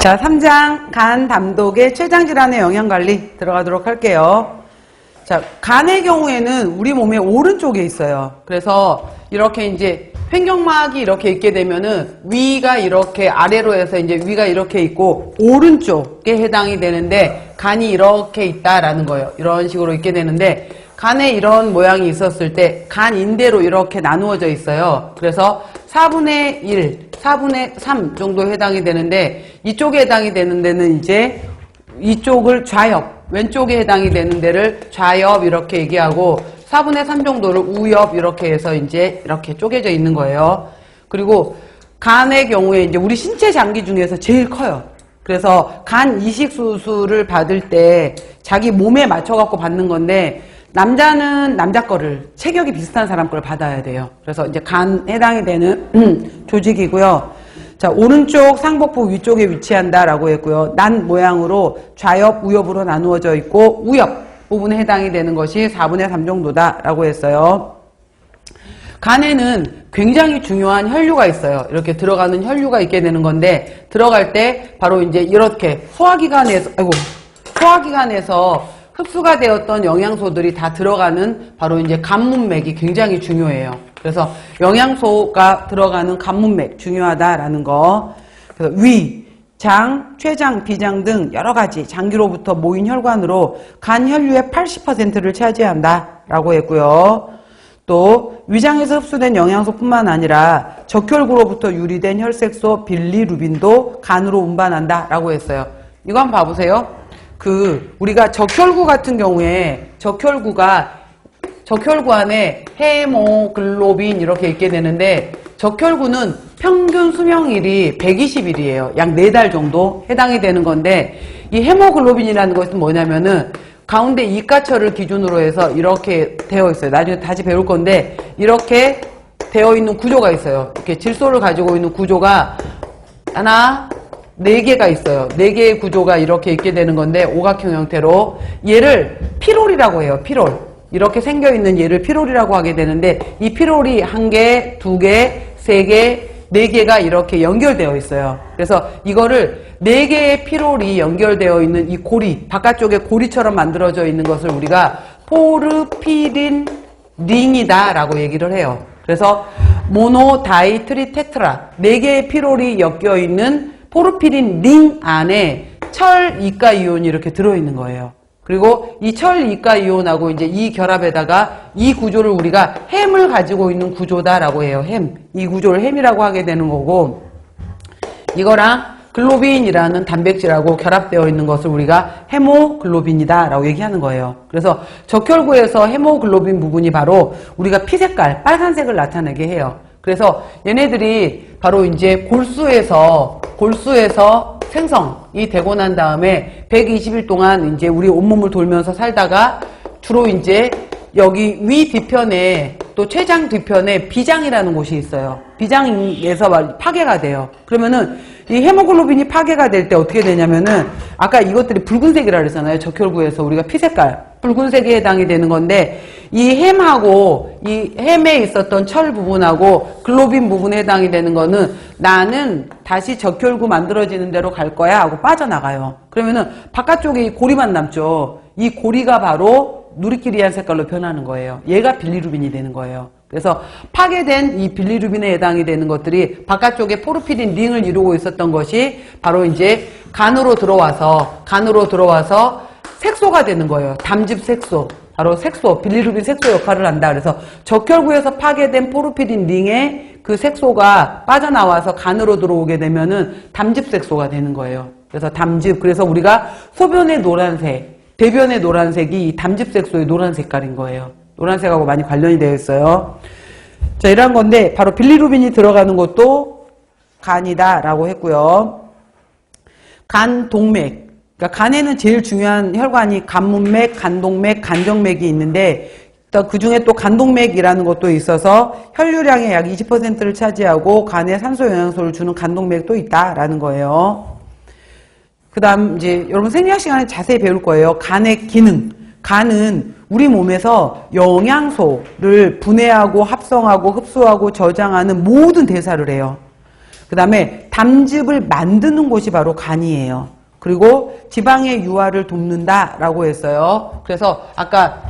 자, 3장 간 담독의 췌장 질환의 영양 관리 들어가도록 할게요. 자, 간의 경우에는 우리 몸의 오른쪽에 있어요. 그래서 이렇게 이제 횡격막이 이렇게 있게 되면은 위가 이렇게 아래로 해서 이제 위가 이렇게 있고 오른쪽에 해당이 되는데 간이 이렇게 있다라는 거예요. 이런 식으로 있게 되는데 간에 이런 모양이 있었을 때 간 인대로 이렇게 나누어져 있어요. 그래서 4분의 1, 4분의 3 정도 해당이 되는데 이쪽에 해당이 되는 데는 이제 이쪽을 좌엽, 왼쪽에 해당이 되는 데를 좌엽 이렇게 얘기하고 4분의 3 정도를 우엽 이렇게 해서 이제 이렇게 쪼개져 있는 거예요. 그리고 간의 경우에 이제 우리 신체 장기 중에서 제일 커요. 그래서 간 이식 수술을 받을 때 자기 몸에 맞춰 갖고 받는 건데 남자는 남자 거를 체격이 비슷한 사람 걸 받아야 돼요. 그래서 이제 간 해당이 되는 조직이고요. 자, 오른쪽 상복부 위쪽에 위치한다라고 했고요. 난 모양으로 좌엽, 우엽으로 나누어져 있고 우엽 부분에 해당이 되는 것이 4분의 3 정도다라고 했어요. 간에는 굉장히 중요한 혈류가 있어요. 이렇게 들어가는 혈류가 있게 되는 건데 들어갈 때 바로 이제 이렇게 소화기관에서 흡수가 되었던 영양소들이 다 들어가는 바로 이제 간문맥이 굉장히 중요해요. 그래서 영양소가 들어가는 간문맥 중요하다라는 거. 그래서 위, 장, 췌장, 비장 등 여러 가지 장기로부터 모인 혈관으로 간 혈류의 80%를 차지한다라고 했고요. 또 위장에서 흡수된 영양소뿐만 아니라 적혈구로부터 유리된 혈색소 빌리루빈도 간으로 운반한다라고 했어요. 이거 한번 봐보세요. 우리가 적혈구 같은 경우에 적혈구 안에 헤모글로빈 이렇게 있게 되는데 적혈구는 평균 수명일이 120일이에요. 약 4달 정도 해당이 되는 건데 이 헤모글로빈이라는 것은 뭐냐면은 가운데 이가철을 기준으로 해서 이렇게 되어 있어요. 나중에 다시 배울 건데 이렇게 되어 있는 구조가 있어요. 이렇게 질소를 가지고 있는 구조가 하나, 4개가 있어요. 4개의 구조가 이렇게 있게 되는 건데 오각형 형태로 얘를 피롤이라고 해요. 피롤. 이렇게 생겨있는 얘를 피롤이라고 하게 되는데 이 피롤이 1개, 2개, 3개, 4개가 이렇게 연결되어 있어요. 그래서 이거를 4개의 피롤이 연결되어 있는 이 고리, 바깥쪽에 고리처럼 만들어져 있는 것을 우리가 포르피린 링이다 라고 얘기를 해요. 그래서 모노, 다이, 트리, 테트라 4개의 피롤이 엮여 있는 포르피린 링 안에 철 이가 이온이 이렇게 들어있는 거예요. 그리고 이 철 이가 이온하고 이제 이 결합에다가 이 구조를 우리가 햄을 가지고 있는 구조다라고 해요. 햄. 이 구조를 햄이라고 하게 되는 거고 이거랑 글로빈이라는 단백질하고 결합되어 있는 것을 우리가 헤모글로빈이다라고 얘기하는 거예요. 그래서 적혈구에서 헤모글로빈 부분이 바로 우리가 피 색깔, 빨간색을 나타내게 해요. 그래서 얘네들이 바로 이제 골수에서 생성이 되고 난 다음에 120일 동안 이제 우리 온몸을 돌면서 살다가 주로 이제 여기 위 뒤편에 또 췌장 뒤편에 비장이라는 곳이 있어요. 비장에서 파괴가 돼요. 그러면은 이 헤모글로빈이 파괴가 될 때 어떻게 되냐면은 아까 이것들이 붉은색이라 그랬잖아요. 적혈구에서 우리가 피 색깔 붉은색에 해당이 되는 건데 이 햄하고 이 햄에 있었던 철 부분하고 글로빈 부분에 해당이 되는 거는 나는 다시 적혈구 만들어지는 대로 갈 거야 하고 빠져나가요. 그러면은 바깥쪽에 이 고리만 남죠. 이 고리가 바로 누리끼리한 색깔로 변하는 거예요. 얘가 빌리루빈이 되는 거예요. 그래서 파괴된 이 빌리루빈에 해당이 되는 것들이 바깥쪽에 포르피린 링을 이루고 있었던 것이 바로 이제 간으로 들어와서 색소가 되는 거예요. 담즙 색소. 바로 색소, 빌리루빈 색소 역할을 한다. 그래서 적혈구에서 파괴된 포르피린 링의 그 색소가 빠져나와서 간으로 들어오게 되면은 담즙 색소가 되는 거예요. 그래서 담즙. 그래서 우리가 소변의 노란색, 대변의 노란색이 이 담즙 색소의 노란 색깔인 거예요. 노란색하고 많이 관련이 되어 있어요. 자, 이런 건데 바로 빌리루빈이 들어가는 것도 간이다라고 했고요. 간 동맥. 그러니까 간에는 제일 중요한 혈관이 간문맥, 간동맥, 간정맥이 있는데 그 중에 또 간동맥이라는 것도 있어서 혈류량의 약 20%를 차지하고 간에 산소 영양소를 주는 간동맥도 있다라는 거예요. 그 다음 이제 여러분 생리학 시간에 자세히 배울 거예요. 간의 기능. 간은 우리 몸에서 영양소를 분해하고 합성하고 흡수하고 저장하는 모든 대사를 해요. 그 다음에 담즙을 만드는 곳이 바로 간이에요. 그리고 지방의 유화를 돕는다라고 했어요. 그래서 아까